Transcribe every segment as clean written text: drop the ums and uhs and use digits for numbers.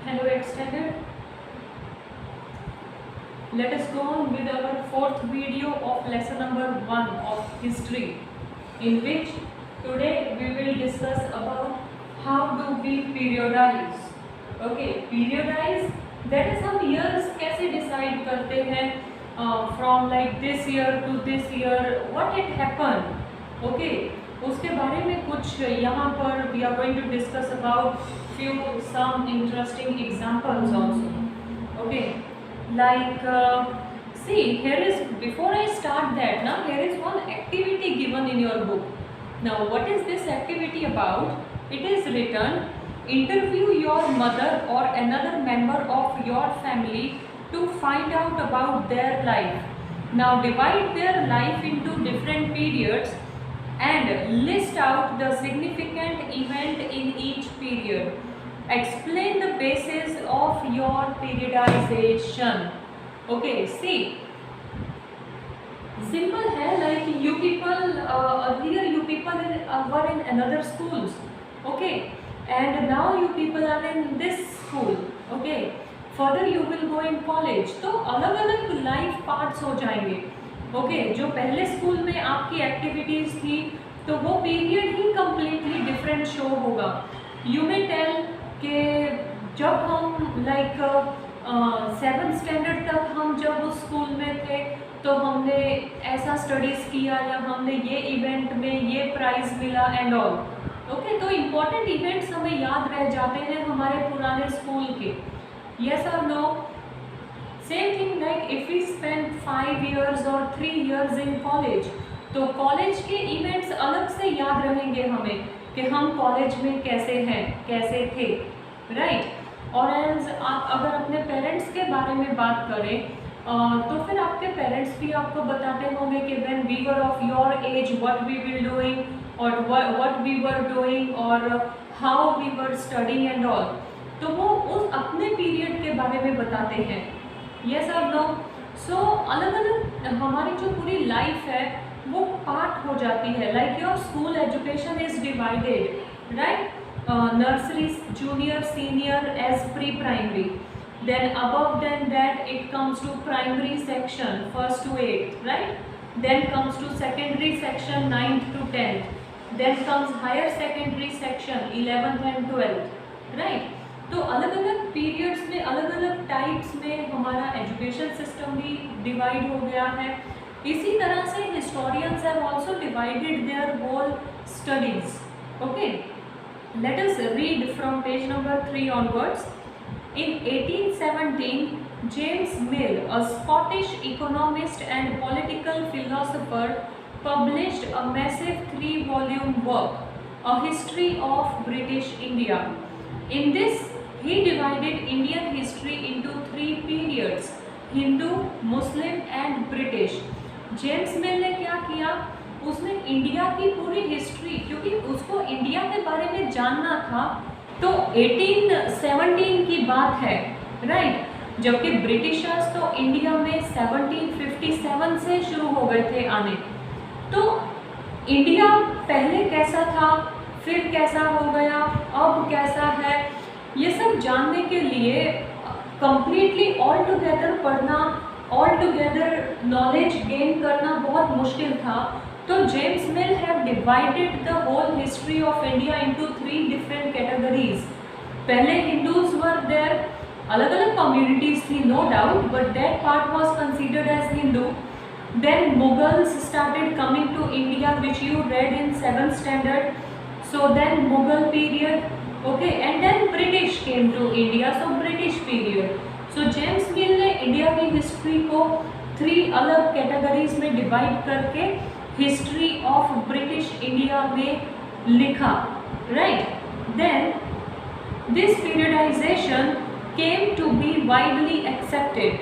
Hello extended. Let us go on with our fourth video of lesson number 1 of history, in which today we will discuss about how do we periodize. Okay, periodize, that is हम years कैसे decide करते हैं from like this year to this year, what it happened. Okay, उसके बारे में कुछ यहाँ पर we are going to discuss about few some interesting examples also. Okay, like see, here is, before I start that, now here is one activity given in your book. Now what is this activity about? It is written, interview your mother or another member of your family to find out about their life. Now divide their life into different periods and list out the significant event in each period. Explain the basis of your periodization. Okay, see, simple है, like you people earlier you people were in another schools, okay, and now you people are in this school, okay, further you will go in college, तो अलग अलग life parts हो जाएंगे. Okay, जो पहले school में आपकी एक्टिविटीज थी तो वो पीरियड ही कम्प्लीटली डिफरेंट शो होगा. यू मे टेल कि जब हम लाइक 7th स्टैंडर्ड तक हम जब उस स्कूल में थे तो हमने ऐसा स्टडीज़ किया या हमने ये इवेंट में ये प्राइज़ मिला एंड ऑल. ओके, तो इम्पोर्टेंट इवेंट्स हमें याद रह जाते हैं हमारे पुराने स्कूल के. यस और no? Same thing like if we spend 5 years और 3 years इन कॉलेज, तो कॉलेज के इवेंट्स अलग से याद रहेंगे हमें कि हम कॉलेज में कैसे हैं, कैसे थे, राइट. और एज आप अगर अपने पेरेंट्स के बारे में बात करें तो फिर आपके पेरेंट्स भी आपको बताते होंगे कि when we were of your age what we will doing और व्हाट वी वर डूइंग और how we were studying and all. तो वो उस अपने पीरियड के बारे में बताते हैं. यस और नो? सो अलग अलग हमारी जो पूरी लाइफ है वो पार्ट हो जाती है. Like your school education is divided, right. Nursery, junior, senior as pre-primary. Then above than that it comes to primary section, 1st to 8th, right. Then comes to secondary section, 9th to 10th. Then comes higher secondary section, 11th and 12th, right. तो अलग अलग periods में अलग अलग types में हमारा education system भी divide हो गया है. इसी तरह से historians have also divided their whole studies. Okay, let us read from page number 3 onwards. In 1817, James Mill, a Scottish economist and political philosopher, published a massive 3-volume work, A History of British India. In this, he divided Indian history into 3 periods: Hindu, Muslim and British. James Mill ने क्या किया? उसने India की पूरी history, क्योंकि उसको India के बारे में जानना था, तो 1817 की बात है, राइट. जबकि ब्रिटिशर्स तो इंडिया में 1757 से शुरू हो गए थे आने. तो इंडिया पहले कैसा था, फिर कैसा हो गया, अब कैसा है, ये सब जानने के लिए कंप्लीटली ऑल टुगेदर पढ़ना, ऑल टुगेदर नॉलेज गेन करना बहुत मुश्किल था. तो James Mill have divided the whole history of India into 3 different categories. पहले हिंदूज वर देयर, अलग अलग कम्युनिटीज थी no doubt, but that part was considered as Hindu. Then Mughals started coming to India which you read in 7th standard. So then Mughal period, okay, and then British came to India, so British period. So James मिल ने India की history को 3 अलग categories में divide करके history of British India में लिखा, right. Then this periodization came to be widely accepted.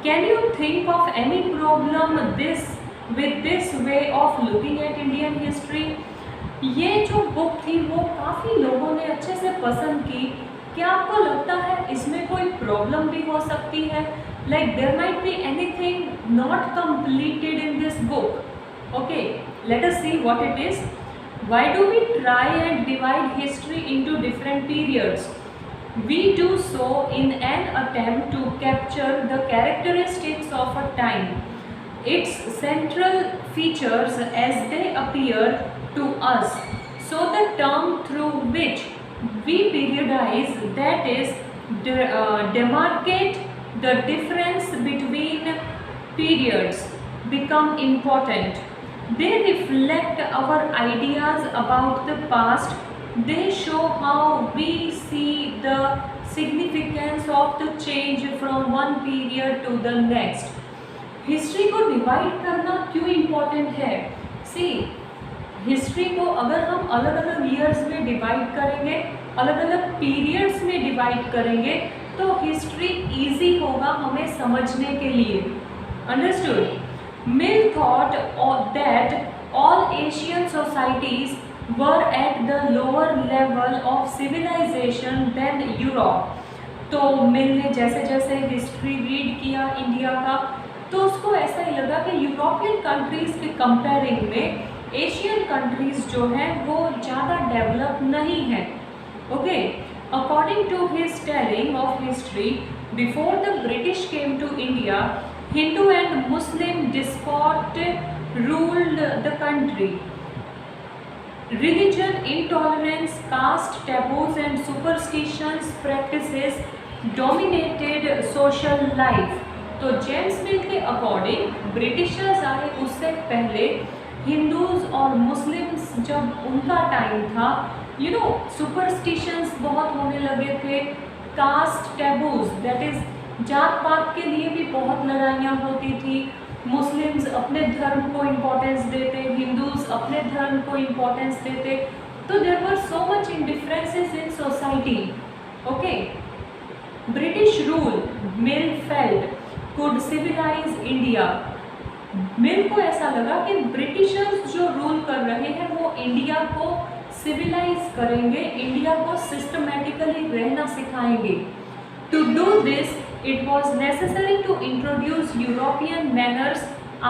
Can you think of any problem this with this way of looking at Indian history? ये जो book थी वो काफ़ी लोगों ने अच्छे से पसंद की. क्या आपको लगता है इसमें कोई प्रॉब्लम भी हो सकती है? Like there might be anything not completed in this book. Okay, let us see what it is. Why do we try and divide history into different periods? We do so in an attempt to capture the characteristics of a time, its central features as they appear to us. So the term through which we periodize, that is, demarcate the difference between periods, become important. They reflect our ideas about the past. They show how we see the significance of the change from one period to the next. History को divide करना क्यों important है? सी, history को अगर हम अलग अलग years में डिवाइड करेंगे, अलग अलग पीरियड्स में डिवाइड करेंगे, तो हिस्ट्री इजी होगा हमें समझने के लिए. Understood? Mill thought that all Asian societies were at the lower level of civilization than Europe. तो मिल ने जैसे जैसे हिस्ट्री रीड किया इंडिया का, तो उसको ऐसा ही लगा कि यूरोपियन कंट्रीज़ के कंपेयरिंग में एशियन कंट्रीज़ जो हैं वो ज़्यादा डेवलप नहीं हैं. Okay, according to his telling of history, before the British came to India, Hindu and Muslim despot ruled the country. Religion, intolerance, caste, taboos and superstitions practices dominated social life. तो James मिल के according Britishers आए उससे पहले Hindus और Muslims जब उनका time था, superstitions बहुत होने लगे थे. कास्ट टैबूज, दैट इज जात पात के लिए भी बहुत लड़ाइयाँ होती थी. मुस्लिम्स अपने धर्म को इम्पोर्टेंस देते, हिंदूज अपने धर्म को इम्पोर्टेंस देते. तो there were so much in differences in society. Okay, British rule, Mill felt, could civilise India. Mill को ऐसा लगा कि ब्रिटिशर्स जो रूल कर रहे हैं वो इंडिया को सिविलाइज करेंगे, इंडिया को सिस्टमेटिकली रहना सिखाएंगे. To do this, it was necessary to introduce European manners,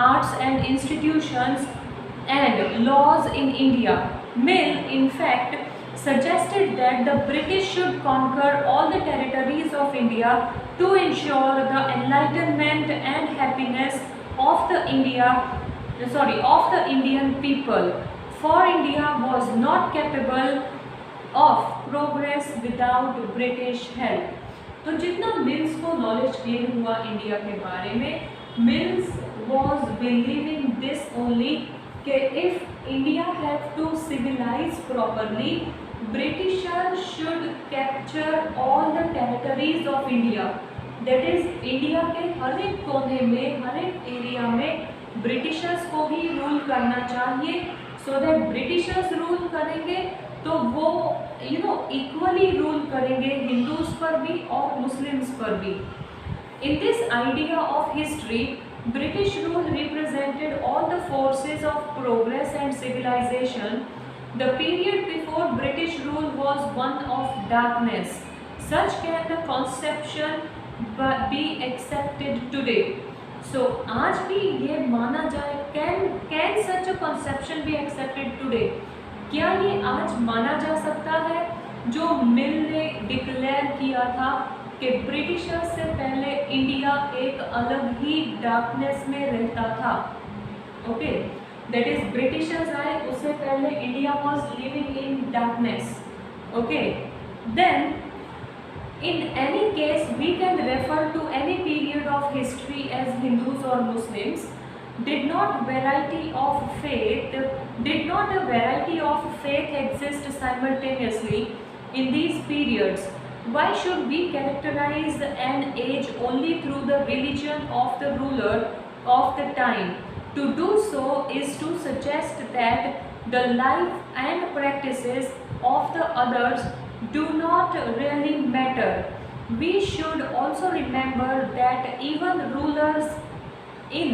arts and institutions and laws in India. Mill, in fact, suggested that the British should conquer all the territories of India to ensure the enlightenment and happiness of the Indian people. For India was not capable of progress without British help. तो जितना mills को knowledge gain हुआ India के बारे में, Mills was believing this only कि if India have to civilise properly, Britisher should capture all the territories of India. That is, India के हर एक कोने में, हर एक एरिया में ब्रिटिशर्स को ही रूल करना चाहिए. सो दैट ब्रिटिशर्स रूल करेंगे तो वो इक्वली रूल करेंगे हिंदूज पर भी और मुस्लिम्स पर भी. In this idea of history, British rule represented all the forces of progress and civilisation. The period before British rule was one of darkness. Such can the conception be accepted today. So आज भी ये माना जाए, can such a conception be accepted today? क्या ये आज माना जा सकता है जो मिल ने डिक्लेयर किया था कि ब्रिटिशर्स से पहले इंडिया एक अलग ही डार्कनेस में रहता था? ओके, दैट इज ब्रिटिशर्स आए उससे पहले India was living in darkness. Okay, then in any case we can refer to any period of history as Hindus or Muslims. Did not a variety of faith exist simultaneously in these periods? Why should we characterize an age only through the religion of the ruler of the time? To do so is to suggest that the life and practices of the others do not really matter. We should also remember that even rulers in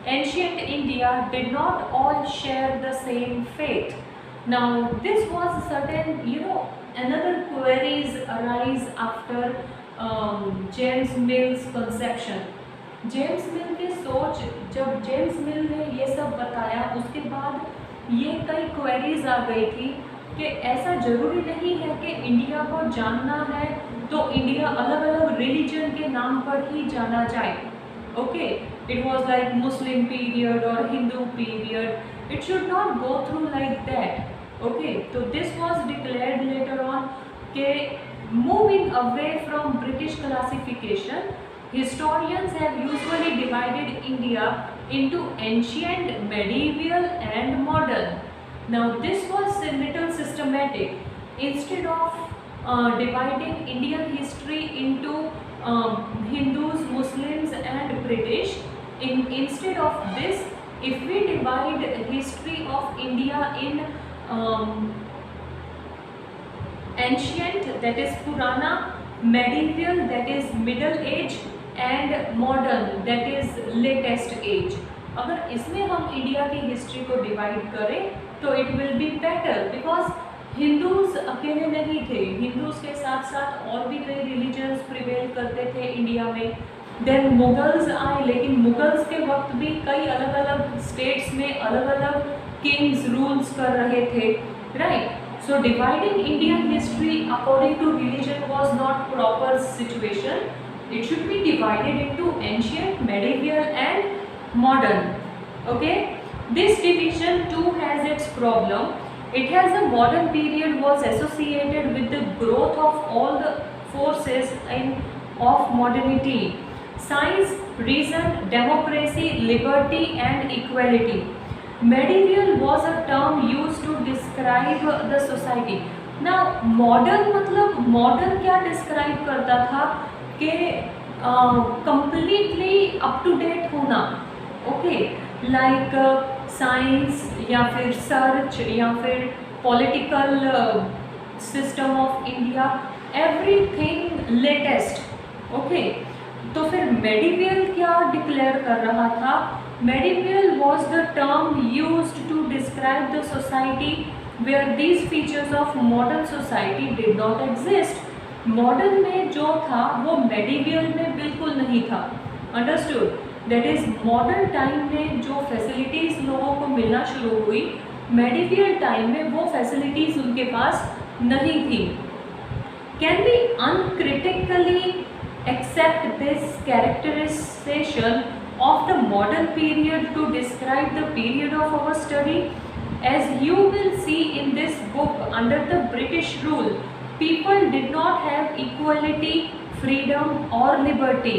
ancient India did not all share the same faith. Now, this was certain, another queries arise after James Mill's conception. James मिल के सोच, जब James मिल ने ये सब बताया उसके बाद ये कई क्वेरीज आ गई थी कि ऐसा ज़रूरी नहीं है कि इंडिया को जानना है तो इंडिया अलग अलग रिलीजन के नाम पर ही जाना जाए. Okay, it was like Muslim period और Hindu period. It should not go through like that. Okay, तो this was declared later on के moving away from British classification, historians have usually divided India into ancient, medieval and modern. Now this was a little systematic. Instead of dividing Indian history into Hindus, Muslims and British, instead of this, if we divide history of India in ancient, that is Purana, medieval, that is middle age and modern, that is latest age. अगर इसमें हम India की history को divide करें तो it will be better, because Hindus अकेले नहीं थे, हिंदूज के साथ साथ और भी कई रिलीजन्स प्रिवेल करते थे इंडिया में. देन मुगल्स आए, लेकिन मुगल्स के वक्त भी कई अलग अलग स्टेट्स में अलग अलग किंग्स रूल्स कर रहे थे, right. So dividing Indian history according to religion was not proper situation. It should be divided into ancient, medieval and modern. Okay, this division too has its problem. It has a modern period was associated with the growth of all the forces of modernity: science, reason, democracy, liberty and equality. Medieval was a term used to describe the society. Now modern मतलब modern क्या describe करता था कि completely up to date होना. Okay, like science या फिर search या फिर political system of India, everything latest. Okay, तो फिर medieval क्या declare कर रहा था? Medieval was the term used to describe the society where these features of modern society did not exist. Modern में जो था वो medieval में बिल्कुल नहीं था. Understood? That is modern time में जो facilities लोगों को मिलना शुरू हुई, medieval time में वो facilities उनके पास नहीं थी. Can we uncritically accept this characterization of the modern period to describe the period of our study? As you will see in this book, under the British rule, people did not have equality, freedom or liberty.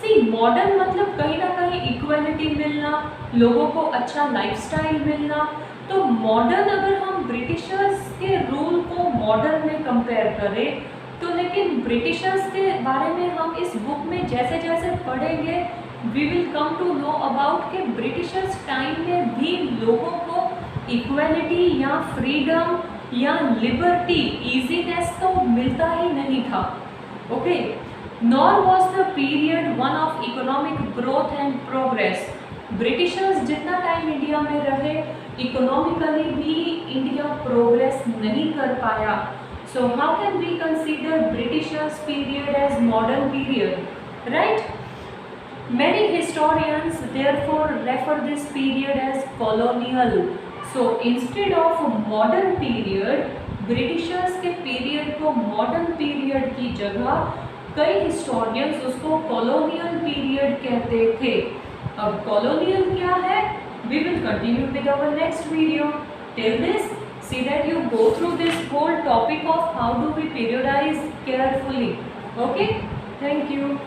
See, modern मतलब कहीं ना कहीं equality मिलना, लोगों को अच्छा lifestyle मिलना. तो modern अगर हम ब्रिटिशर्स के रूल को modern में कंपेयर करें तो, लेकिन ब्रिटिशर्स के बारे में हम इस बुक में जैसे जैसे पढ़ेंगे we will come to know about कि ब्रिटिशर्स टाइम में भी लोगों को इक्वलिटी या फ्रीडम या लिबर्टी, इजीनेस तो मिलता ही नहीं था. Okay, nor was the period one of economic growth and progress. Britishers जितना टाइम इंडिया में रहे, इकोनॉमिकली भी इंडिया प्रोग्रेस नहीं कर पाया. So how can we consider Britishers period as modern period, right? Many historians therefore refer this period as colonial. So instead of modern period, Britishers के period को modern period की जगह कई historians उसको colonial period कहते थे. अब colonial क्या है? We will continue with our next video. Till this, see that you go through this whole topic of how do we periodize carefully. Okay? Thank you.